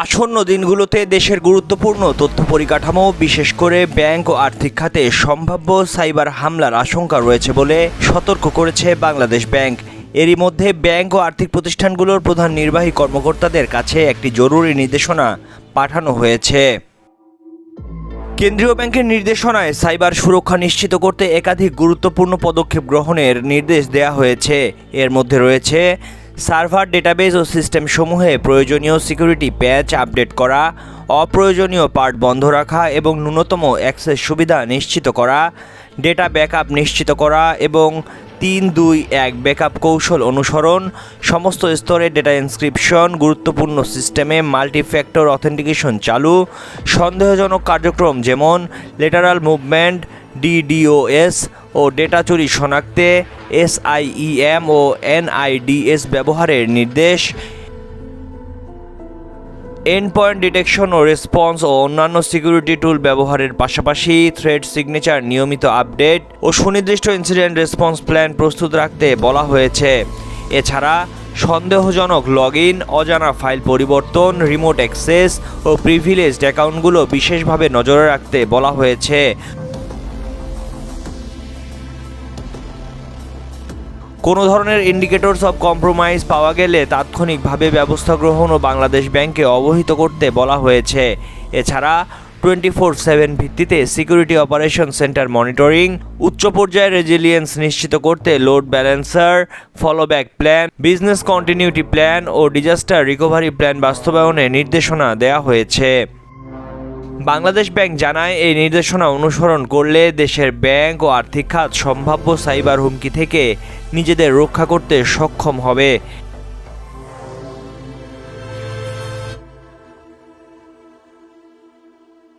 আসন্ন দিনগুলোতে দেশের গুরুত্বপূর্ণ তথ্য পরিকাঠামো বিশেষ করে ব্যাংক ও আর্থিক খাতে সম্ভাব্য সাইবার হামলার আশঙ্কা রয়েছে বলে সতর্ক করেছে বাংলাদেশ ব্যাংক। এরই মধ্যে ব্যাংক ও আর্থিক প্রতিষ্ঠানগুলোর প্রধান নির্বাহী কর্মকর্তাদের কাছে একটি জরুরি নির্দেশনা পাঠানো হয়েছে। কেন্দ্রীয় ব্যাংকের নির্দেশনায় সাইবার সুরক্ষা নিশ্চিত করতে একাধিক গুরুত্বপূর্ণ পদক্ষেপ গ্রহণের নির্দেশ দেওয়া হয়েছে। এর মধ্যে রয়েছে সার্ভার, ডেটাবেজ ও সিস্টেমসমূহে প্রয়োজনীয় সিকিউরিটি প্যাচ আপডেট করা, অপ্রয়োজনীয় পার্ট বন্ধ রাখা এবং ন্যূনতম অ্যাক্সেস সুবিধা নিশ্চিত করা, ডেটা ব্যাকআপ নিশ্চিত করা এবং 3-2-1 ব্যাকআপ কৌশল অনুসরণ, সমস্ত স্তরে ডেটা এনক্রিপশন, গুরুত্বপূর্ণ সিস্টেমে মাল্টিফ্যাক্টর অথেন্টিকেশন চালু, সন্দেহজনক কার্যক্রম যেমন লেটারাল মুভমেন্ট, DDoS ও ডেটা চুরি শনাক্তে SIEM ও NIDS ব্যবহারের নির্দেশ, এন্ড পয়েন্ট ডিটেকশন ও রেসপন্স ও অন্যান্য সিকিউরিটি টুল ব্যবহারের পাশাপাশি থ্রেড সিগনেচার নিয়মিত আপডেট ও সুনির্দিষ্ট ইনসিডেন্ট রেসপন্স প্ল্যান প্রস্তুত রাখতে বলা হয়েছে। এছাড়া সন্দেহজনক লগইন, অজানা ফাইল পরিবর্তন, রিমোট অ্যাক্সেস ও প্রিভিলেজড অ্যাকাউন্টগুলো বিশেষভাবে নজরে রাখতে বলা হয়েছে। কোনো ধরনের ইন্ডিকেটরস অফ কম্প্রোমাইজ পাওয়া গেলে তাৎক্ষণিকভাবে ব্যবস্থা গ্রহণ ও বাংলাদেশ ব্যাংককে অবহিত করতে বলা হয়েছে। এছাড়া 24/7 ভিত্তিতে সিকিউরিটি অপারেশন সেন্টার মনিটরিং, উচ্চ পর্যায়ের রেজিলিয়েন্স নিশ্চিত করতে load balancer, fallback plan, business continuity plan ও ডিজাস্টার রিকভারি প্ল্যান বাস্তবায়নে নির্দেশনা দেওয়া হয়েছে। বাংলাদেশ ব্যাংক জানায়, এই নির্দেশনা অনুসরণ করলে দেশের ব্যাংক ও আর্থিক খাত সম্ভাব্য সাইবার হুমকি থেকে নিজেদের রক্ষা করতে সক্ষম হবে।